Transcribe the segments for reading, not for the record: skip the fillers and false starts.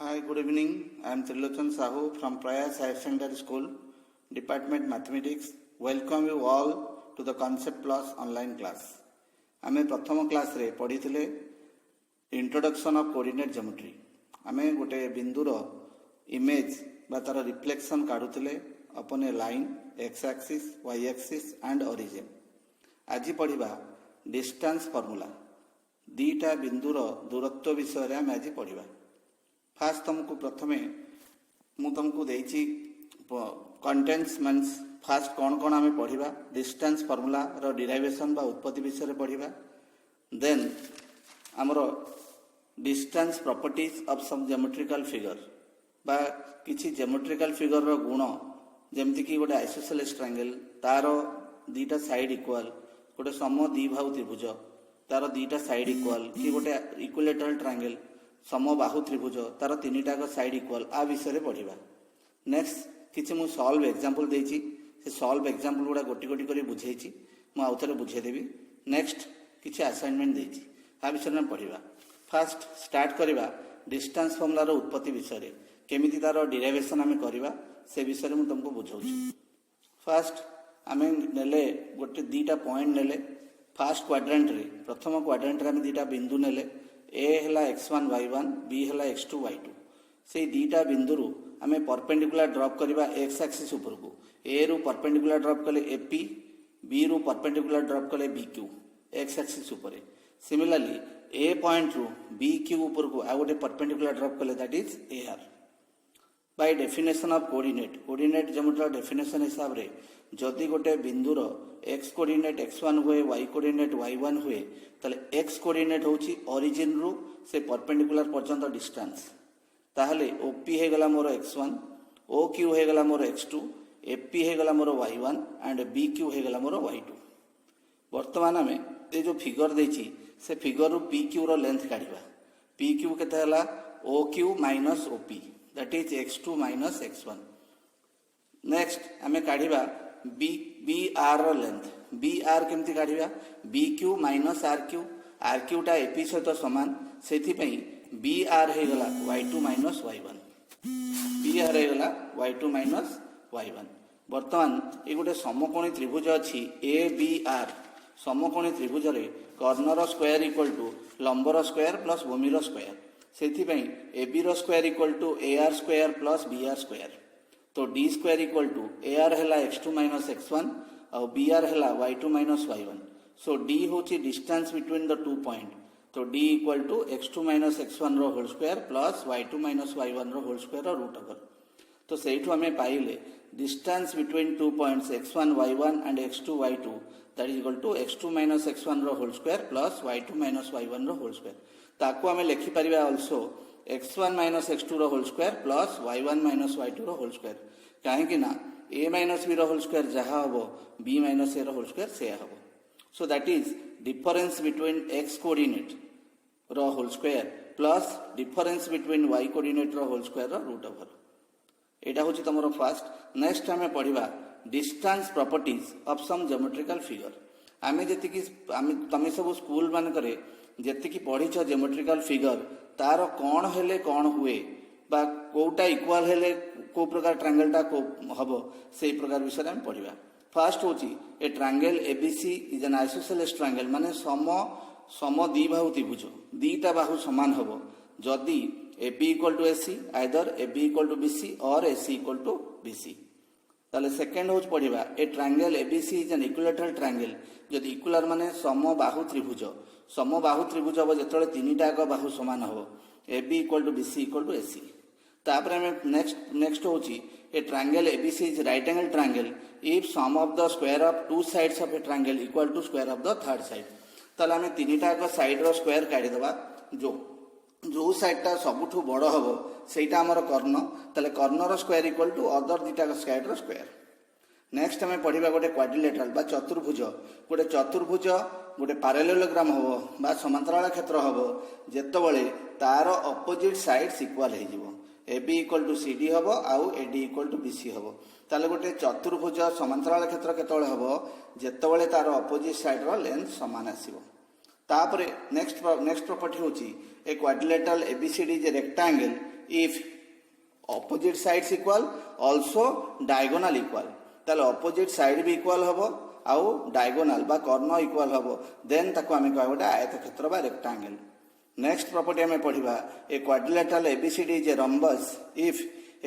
Hi, good evening. I am Trilochan Sahu from Prayas Higher Secondary School, Department Mathematics. Welcome you all to the Concept Plus online class. आमे प्रथम class रे पढ़ी introduction of coordinate geometry. आमे गोटे बिंदुर image बा तार reflection काढुतिले अपन ए line X axis Y axis and origin. आज पढ़िबा डिस्टेंस फार्मूला. दीटा बिंदुर दूरत्व विषय रे आमे आज पढ़िबा. फास्ट तुमको प्रथमे मु तुमको देइछि कंटेंट्स मीन्स फास्ट कौन कौन आमे पढ़िबा डिस्टेंस फार्मूला रो डेरिवेशन बा उत्पत्ति विषय रे पढ़िबा. देन हमरो distance properties of some geometrical figure बा किछि ज्योमेट्रिकल फिगर रो गुण जेमति कि गोटे आइसोसेलेस ट्रायंगल तार दीटा साइड इक्वल गोटे सम द्विबाहु त्रिभुज तार दीटा साइड इक्वल कि गोटे इक्विलेटरल ट्रायंगल समबाहु त्रिभुज तार तीनटा साइड इक्वल आ विषय पढ़िबा. नेक्स्ट किछि मु सॉल्व एग्जांपल देछि से सॉल्व एग्जांपल गुडा गोटी गोटी करी बुझेछि मु आउथरे बुझे देबी. नेक्स्ट किछि असाइनमेंट देछि आ विषय में पढ़िबा. फर्स्ट स्टार्ट करिबा डिस्टेंस फार्मूला रो उत्पत्ति विषय रे केमिति तार डेरिवेशन आमे करिबा से विषय मु तुमको बुझौछि. फर्स्ट आमे नेले गोटे दीटा पॉइंट नेले फर्स्ट क्वाड्रेंट रे प्रथम क्वाड्रेंट रे आमे दीटा बिंदु नेले ए हैला x1 y1 b हैला x2 y2. से दीटा बिंदुरु आमे परपेंडिकुलर ड्रॉप करिबा x एक्सिस ऊपर को. ए रु परपेंडिकुलर ड्रॉप कले AP, b रु परपेंडिकुलर ड्रॉप कले BQ x एक्सिस ऊपर. सिमिलरली ए पॉइंट रु BQ ऊपर को आ गोटे परपेंडिकुलर ड्रॉप कले that is AR. By definition of coordinate geometry definition हिसाब रे जदि गोटे बिंदुर x कोऑर्डिनेट x1 हुए y कोऑर्डिनेट y1 हुए ताले x कोऑर्डिनेट होची ओरिजिन रु से परपेंडिकुलर पर्यंत डिस्टेंस. ताहले OP हे गला मोर x1, OQ हे गला मोर x2, AP हे गला मोर y1 एंड BQ हे गला मोर y2. वर्तमान में ए जो फिगर देछि से फिगर रु PQ रो लेंथ काढिबा. PQ केते हला OQ minus OP that is x2 minus x1. Next आमे काढिबा BR रो लेंथ. BR केमति काढिबा BQ माइनस RQ. RQ टा AP सहित समान सेथि पई BR हे गला y2 माइनस y1. BR हे गला y2 माइनस y1. वर्तमान ए गोटे समकोणी त्रिभुज अछि ABR. समकोणी त्रिभुज रे कॉर्नर स्क्वायर इक्वल टू लंबर स्क्वायर प्लस भूमि रो स्क्वायर. सेथि पई AB रो square equal to AR square plus BR square. तो D square equal to AR हैला x2 माइनस x1 और BR हैला y2 minus y1. So D होची distance between the two point. तो D equal to x2 minus x1 रो whole square plus y2 minus y1 रो whole square रो root over. तो सेठु हमें पाइले distance between two points x1 y1 and x2 y2 that is equal to x2 minus x1 रो whole square plus y2 minus y1 रो whole square. ताको हमें लिखि परिबा आल्सो x1 माइनस x2 रो whole square plus y1 minus y2 रो whole square. काहे कि ना a माइनस b रो होल स्क्वायर जहा हबो b माइनस a रो होल स्क्वायर से हबो. So that is difference between x coordinate रो whole square plus difference between y coordinate रो होल स्क्वायर रो रूट ओवर. एटा होची तमरो फर्स्ट. नेक्स्ट हमें पढ़िबा distance properties of some geometrical figure. आमे जेति कि तमे सब स्कूल मान करे जेति कि पढ़िछ ज्योमेट्रिकल फिगर तार कोण हेले कोण हुए बा कोटा इक्वल हेले को प्रकार ट्रायंगल टा को हबो से प्रकार विषय हम पढ़िबा. फर्स्ट होची a triangle ABC is N isosceles triangle माने सम द्विबाहु त्रिभुज दीटा बाहु समान हबो जदि AB equal to AC either AB equal to BC और AC इक्वल टू BC. ताले सेकंड होच पढ़िबा a triangle ABC is an equilateral triangle जदि इक्विलर माने समबाहु त्रिभुज अब जेतले तीनटा का बाहु समान हो AB equal to BC equal to AC. तापर हमें नेक्स्ट होची a triangle ABC is right angle triangle if sum of the square of two sides of a triangle equal to square of the third side. ताले हमें तीनटा का side रो square काढी दबा. जो साइड टा सबुठु बड़ हबो सेटा हमर कर्ण. ताले कर्णर स्क्वायर इक्वल टू अदर दीटा का साइड रो स्क्वायर. नेक्स्ट हमें पढ़िबा गोटे क्वाड्रिलेटरल बा चतुर्भुज. गोटे चतुर्भुज गोटे पैरेललोग्राम हबो बा समांतराल क्षेत्र हबो जेतबळे तार ऑपोजिट साइड्स इक्वल हे जिवो. AB इक्वल टू CD हबो आउ AD इक्वल टू BC हबो. ताले गोटे चतुर्भुज समांतराल क्षेत्र केतबळे हबो जेतबळे तार ऑपोजिट साइड रो लेंथ समान आसीबो. तापरे नेक्स्ट प्रॉपर्टी होची a quadrilateral ABCD is a rectangle if opposite sides equal also diagonal equal ताले opposite side भी equal हबो आउ diagonal बा कर्ण equal हबो then ताको आमे कहबो गोटे आयतक्षेत्र बा rectangle. नेक्स्ट प्रॉपर्टी आमे पढिबा a quadrilateral ABCD is a rhombus if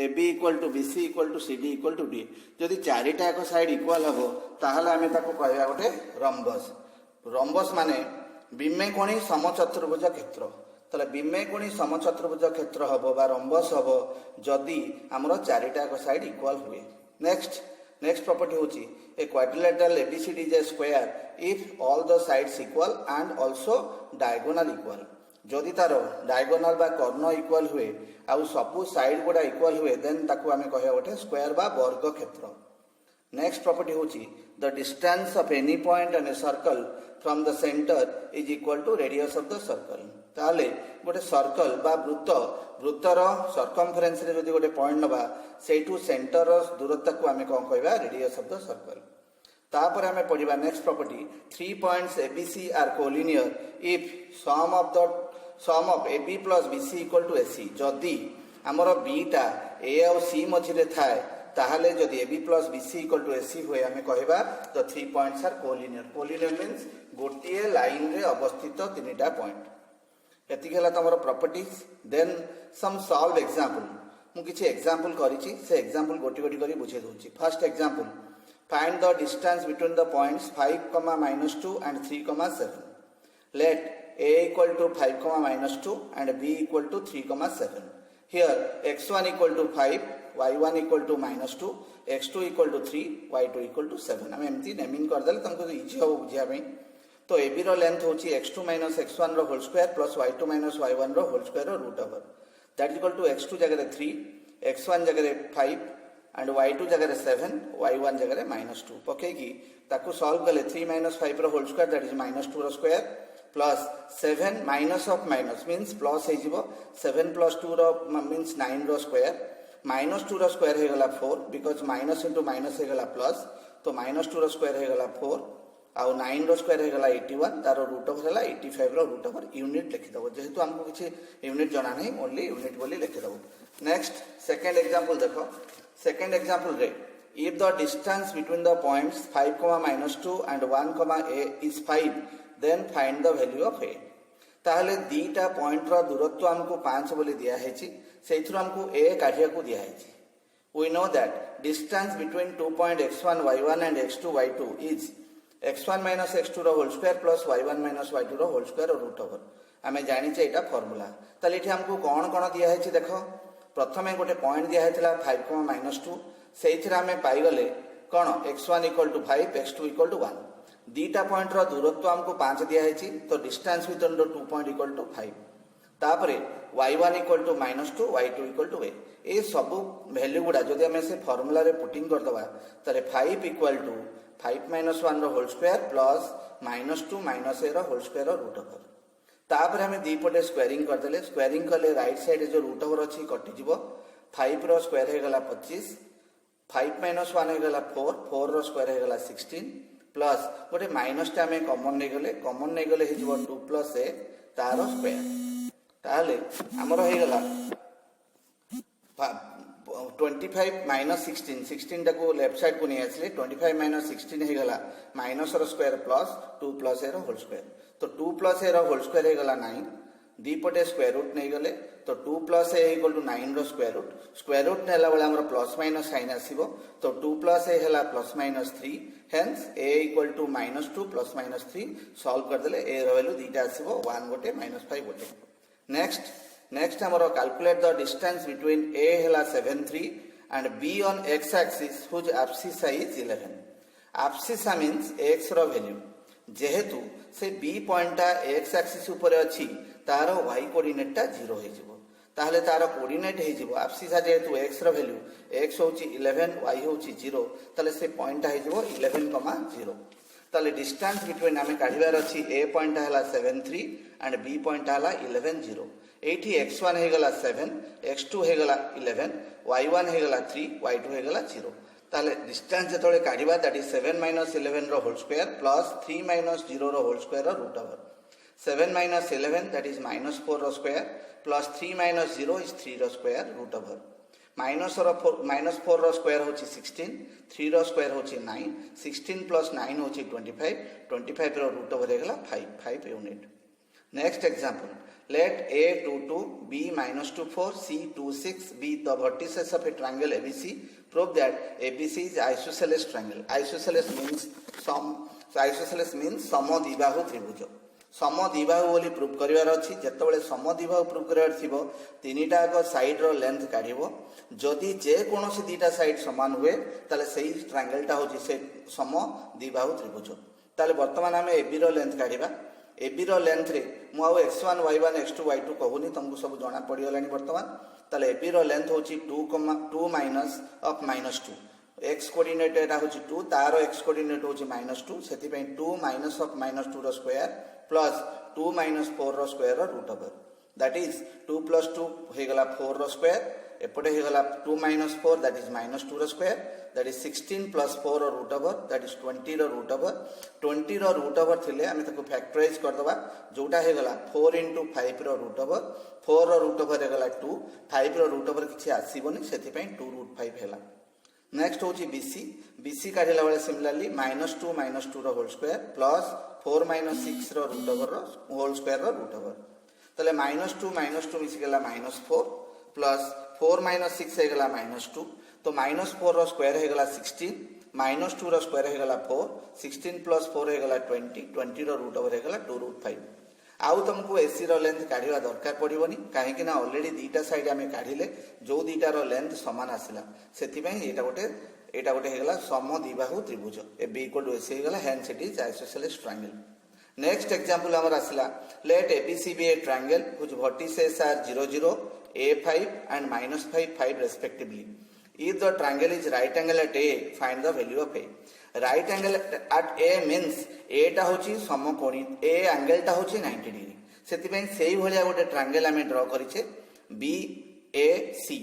AB equal to BC equal to CD equal to D. जदि चारिटा एक साइड इक्वल हबो ताहले आमे ताको कहबा गोटे रम्बस. रम्बस माने विमेकोणी समचतुर्भुज क्षेत्र. ताले विमेकोणी समचतुर्भुज क्षेत्र हबो बा रम्बस हबो जदि हमरो चारिटा एक साइड इक्वल हुए. नेक्स्ट प्रॉपर्टी होची a quadrilateral ABCD is a square if all the sides equal and also diagonal equal. जदि तार डायगोनल बा कर्ण इक्वल हुए आउ सबु साइड गुडा इक्वल हुए देन ताकू आमे कहया गोटे स्क्वायर बा वर्ग क्षेत्र. नेक्स्ट प्रॉपर्टी होची the distance of any point on a circle from the centre is equal to radius of the circle. ताले गोटे सर्कल बा वृत्तर सर्कमफरेंस रे जदि गोटे पॉइंट नबा सेटू सेंटर दूरता को आमे कोन कहबा रेडियस ऑफ द सर्कल. तापर आमे पढिबा next property 3 points ABC are collinear if sum of AB plus BC equal to AC. जदि हमर B टा A और C मझिरे थाए ताहले जदि AB plus BC equal to AC हुए आमे कहबा the 3 points are collinear. Collinear means गोटिए लाइन रे अवस्थित तीनटा पॉइंट. एतिक हला तमरो properties. Then some solve example. मु किछि एग्जांपल करिछि से एग्जांपल गोटी गोटी करी बुझे दोछि. First example find the distance between the points 5, -2 and 3, 7. Let A equal to 5, -2 and B equal to 3, 7. Here x1 equal to 5, y1 equal to -2, x2 equal to 3, y2 equal to 7. हम एमती naming कर देले तुमको easy हो बुझिया पे. तो AB रो लेंथ होची x2 - x1 रो whole square plus y2 - y1 रो होल स्क्वायर रो root over. That is equal to x2 जगह 3, x1 जगह 5 and y2 जगह 7, y1 जगह -2 पकेगी ताकू सॉल्व कले 3 - 5 रो होल स्क्वायर दैट इज -2 रो square plus 7 minus of minus means plus हे जिवो 7 + 2 रो मींस 9 रो स्क्वायर -2 रो स्क्वायर हे गला 4 बिकॉज़ माइनस इनटू माइनस हे गला प्लस तो -2 रो स्क्वायर हे गला 4 आउ 9 रो स्क्वायर हे गला 81 तारो रूट ओवर हला 85 रो रूट ओवर यूनिट लिखि दबो जेहेतु हमको किछि यूनिट जाना नहीं ओनली यूनिट बोली लिखि दबो. नेक्स्ट सेकंड एग्जांपल देखो. सेकंड एग्जांपल रे if the distance between the points 5, -2 and 1, A is 5 then find the value of A. ताहले दीटा पॉइंट रो दूरत्व हमको 5 बोली दिया हैछि सेथुर हमको A काढिया को दिया हैछि. we know that distance between 2 point x1 y1 and x2 y2 is x1 - x2 रो whole square plus y1 - y2 रो whole square root over. हमें जानि छै एटा फार्मूला. ताले एठी हमको कोन दिया हैछि देखो. प्रथमे गोटे पॉइंट दिया हैतला 5, -2 सेइथिरा हमें पाई गले कोन x1 = 5 x2 = 1. दीटा पॉइंट रो दूरत्व हमको 5 दिया हैछि तो डिस्टेंस बिटवीन द 2 पॉइंट = 5. तापरे y1 = -2 y2 = a. ए सब वैल्यू गुडा जदि हमें से फार्मूला रे पुटिंग कर दबा तरे 5 = 5 - 1 रो होल स्क्वायर प्लस -2 - a रो होल स्क्वायर रो रूट ओवर. तापर हमें दी पटे स्क्वायरिंग कर देले. स्क्वायरिंग करले राइट साइड जो रूट ओवर अछि कटि जिवो. 5 रो स्क्वायर हे गला 25, 5 - 1 हे गला 4, 4 रो स्क्वायर हे गला 16 प्लस गोटे माइनस टा हमें कॉमन नै गले हे जिवो 2 + a तारो स्क्वायर. ताले हमरो हे गला 25 - 16 16 टा को लेफ्ट साइड को नै आसले 25 - 16 हे गला माइनस रो स्क्वायर प्लस 2 + a रो होल स्क्वायर. तो 2 + a रो होल स्क्वायर हे गला 9. दीपटे स्क्वायर रूट नहीं गले तो 2 + a = 9 रो स्क्वायर रूट नेला बेला हमर प्लस माइनस साइन आसीबो. तो 2 + a हला +-3 हेंस a = -2 + -3 सॉल्व कर देले a रो वैल्यू दीटा आसीबो 1 गोटे -5 गोटे. नेक्स्ट हमर calculate the distance between a हला 7, 3 and b on x axis whose abscissa is 11. Abscissa means x row value जेहेतु से b पॉइंटा x एक्सिस ऊपर अछि तार y कोऑर्डिनेट टा 0 हे जिवो ताहले तार कोऑर्डिनेट हे जिवो एब्सिसा जेहेतु x रो वैल्यू x होची 11 y होची 0 ताले से पॉइंट हे जिवो 11,0 ताले डिस्टेंस बिटवीन हमें काढिबार अछि a पॉइंट हला 7, 3 एंड b पॉइंट हला 11, 0. एठी x1 हे गला 7, x2 हे गला 11, y1 हे गला 3, y2 हे गला 0. ताले डिस्टेंस जेतोले काढिबा दैट इज 7 - 11 रो होल स्क्वायर प्लस 3 - 0 रो होल स्क्वायर रो root over. 7 minus 11 that is minus 4 रो स्क्वायर प्लस 3 minus 0 is 3 रो स्क्वायर रूट ओवर minus 4 रो स्क्वायर होची 16 3 रो स्क्वायर होची 9 16 plus 9 होची 25 25 रो रूट ओवर हेगला 5 unit. Next example let a 2 2 b minus 2 4 c 2 6 be the vertices of a triangle abc prove that abc is isosceles triangle। isosceles means समद्विबाहु त्रिभुज समद्विबाहु बोली prove करिवार अछि जेतेबेले समद्विबाहु प्रूव करिवार थिबो तीनटा को साइड रो लेंथ काढिबो जदि जे कोनोसी दीटा साइड समान हुए ताले सेही ट्रायंगल टा होची से समद्विबाहु त्रिभुज। ताले वर्तमान हमें एबी रो लेंथ काढिबा एबी रो लेंथ रे मु आउ x1 y1 x2 y2 कहूनी तुमको सब जाना पड़ी गलानी वर्तमान ताले एबी रो लेंथ होची 2 माइनस ऑफ -2 x कोऑर्डिनेट एटा होची 2 तारो x कोऑर्डिनेट होची -2 सेति पई 2 माइनस ऑफ -2 रो स्क्वायर प्लस 2 minus 4 रो स्क्वायर रो root over that is 2 plus 2 हे गला 4 रो स्क्वायर एपटे हे गला 2 minus 4 दैट इज -2 रो स्क्वायर दैट इज 16 plus 4 रो रूट ओवर दैट इज 20 रो रूट ओवर 20 रो रूट ओवर थिले आमे ताको फैक्टराइज कर दबा जोटा हे गला 4 into 5 रो रूट ओवर 4 रो रूट ओवर हे गला 2 5 रो रूट ओवर किछि आसीबोनी सेति पई 2 root 5 हेला। नेक्स्ट होची बीसी काढिला बेले सिमिलरली -2 रो होल स्क्वायर प्लस 4 minus 6 रो रूट ओवर रो होल स्क्वायर रो रूट ओवर तले -2 मिसी गेला -4 प्लस 4 minus 6 हे गेला -2 तो -4 रो स्क्वायर हे गेला 16 -2 रो स्क्वायर हे गेला 4 16 plus 4 हे गेला 20 रो रूट ओवर हे गेला 2 root 5। आउ तुमको एसी रो लेंथ काढिवा दरकार पड़िबोनी काहे कि ना ऑलरेडी दीटा साइड आमे काढिले जो दीटा रो लेंथ समान आसिला सेति पई एटा गोटे हेगला समद्विबाहु त्रिभुज A B equal to AC हेगला hence it is isosceles triangle. Next example हमर आसिला let ABC be a triangle which vertices are 0 0 a5 and -5 5 respectively। if the triangle is right angle at a find the value of a। right angle at a means a टा होची समकोणी a angle टा होची 90 degree सेति पई सेही भलिया गोटे triangle हमें draw करिचे b a c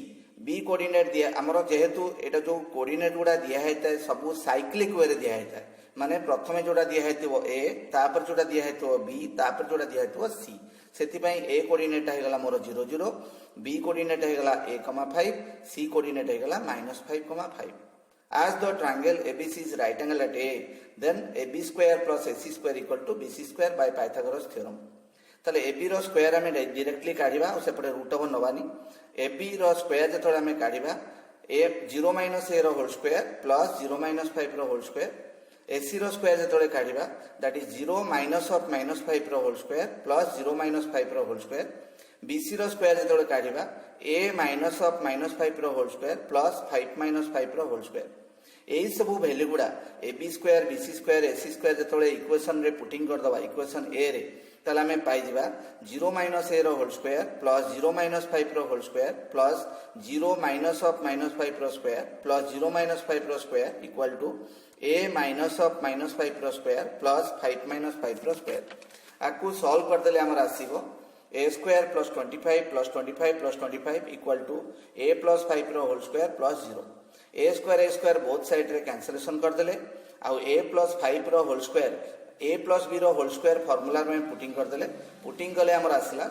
b coordinate दिया हमरो जेहेतु एटा जो कोऑर्डिनेट गुडा दिया हेता सब साइक्लिक वे रे दिया हेता माने प्रथमे जोडा दिया हेतिबो a तापर जोडा दिया हेतिबो b तापर जोडा दिया हेतिबो c सेति पई a कोऑर्डिनेट हे गला मोर 0 0 b कोऑर्डिनेट हे गला a, 5 c कोऑर्डिनेट हे गला -5, 5। as the triangle abc is right angle at a then ab square plus ac square equal to bc square by Pythagoras theorem। तले ab रो square हमें directly काढिबा और सेपटे root over नवानी ab रो square जतोळे हमें काढिबा a 0 minus a रो होल स्क्वायर प्लस 0 minus 5 रो होल स्क्वायर ac रो स्क्वायर जतोळे काढिबा दैट इज 0 minus of -5 रो होल स्क्वायर प्लस 0 minus 5 रो होल स्क्वायर bc रो स्क्वायर जतोळे काढिबा a minus of -5 रो होल स्क्वायर प्लस 5 minus 5 रो होल स्क्वायर एई सब वैल्यू गुडा ab square bc square ac square जतोळे इक्वेशन रे पुटिंग कर दबा इक्वेशन a रे तला में पाई जिबा 0 minus a रो होल स्क्वायर प्लस 0 minus 5 रो whole square plus 0 minus of -5 रो स्क्वायर प्लस 0 minus 5 रो square equal to a minus of -5 रो स्क्वायर प्लस 5 minus 5 रो स्क्वायर आकु सॉल्व कर देले हमर आसीबो a square plus 25 plus 25 plus 25 equal to a plus 5 रो whole square plus 0 a square both side रे कैंसलेशन कर देले आ a प्लस 5 रो whole square a plus b रो होल स्क्वायर फार्मूला में पुटिंग कर देले पुटिंग कले हमर आसला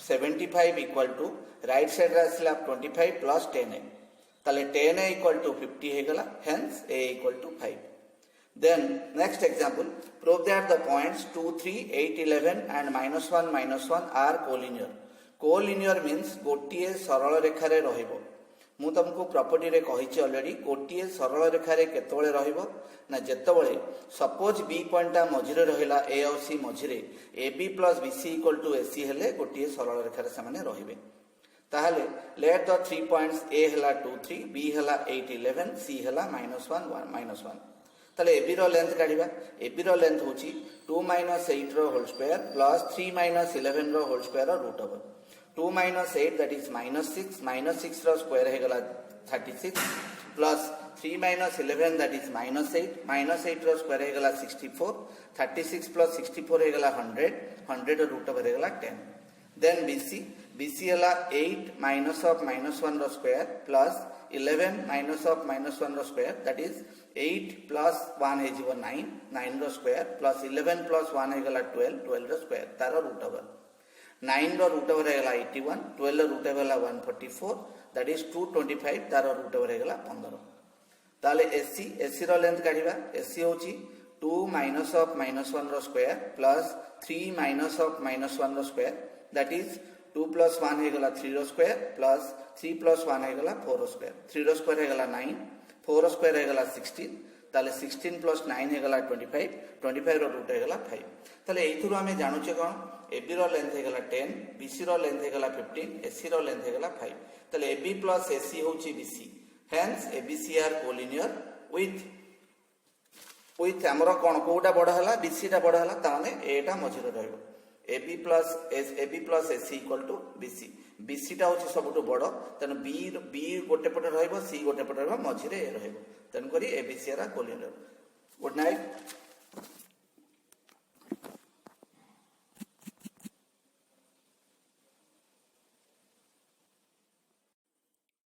75 इक्वल टू राइट साइड रे आसला 25 प्लस 10a ताले 10a इक्वल टू 50 हे गला hence a equal to 5। then next example prove that the points 2 3 8 11 and -1 -1 are collinear। collinear means गोटिए सरल रेखा रे रहिबो मु तुमको प्रॉपर्टी रे कहिछि ऑलरेडी गोटिए सरल रेखा रे केतबळे रहिबो ना जेतबळे सपोज बी पॉइंट ता मझिरे रहिला ए और सी मझिरे ab plus bc equal to ac हेले गोटिए सरल रेखा रे सामाने रहिबे ताहले लेट द 3 पॉइंट्स a हला 2 3 b हला 8 11 c हला -1 1 ताले ab रो लेंथ काढिबा ab रो लेंथ होची 2 minus 8 रो होल स्क्वायर प्लस 3 minus 11 रो होल स्क्वायर रो root over 2 minus 8 that is -6 रो स्क्वायर हे गला 36 प्लस 3 minus 11 that is -8 रो स्क्वायर हे गला 64 36 plus 64 हे गला 100 रो रूट ओवर हे गला 10। then BC है 8 माइनस ऑफ -1 रो स्क्वायर प्लस 11 माइनस ऑफ -1 रो स्क्वायर दैट इज 8 प्लस 1 है 9 9 रो स्क्वायर प्लस 11 प्लस 1 है 12 12 रो स्क्वायर तार रूट ओवर 9 रो रूट ओवर है 81 12 रो रूट ओवर है 144 दैट इज 225 तार रूट ओवर है 15 ताले एसी रो लेंथ काढिबा एसी होची 2 माइनस ऑफ -1 रो स्क्वायर प्लस 3 माइनस ऑफ -1 रो स्क्वायर दैट इज 2 प्लस 1 है 3 रो स्क्वायर प्लस 3 प्लस 1 है 4 रो स्क्वायर 3 रो स्क्वायर है 9 4 रो स्क्वायर है 16 ताले 16 प्लस 9 है 25 25 रो रूट है 5 ताले एथुरु हमें जानू छे कोन AB रो लेंथ है 10 BC रो लेंथ है 15 AC रो लेंथ है 5 ताले AB प्लस AC होची BC hence ABC are collinear with हमरो कोन कोडा बड़ हला BC टा बड़ हला ताने एटा मझिरे रहइबो AB plus AC equal to BC BC टा होची सबटु बड़ तन B गोटे पटे रहइबो C गोटे पटे रहइबो मझिरे रहइबो तन करी ABC रा कोलिनियर गुड नाइट।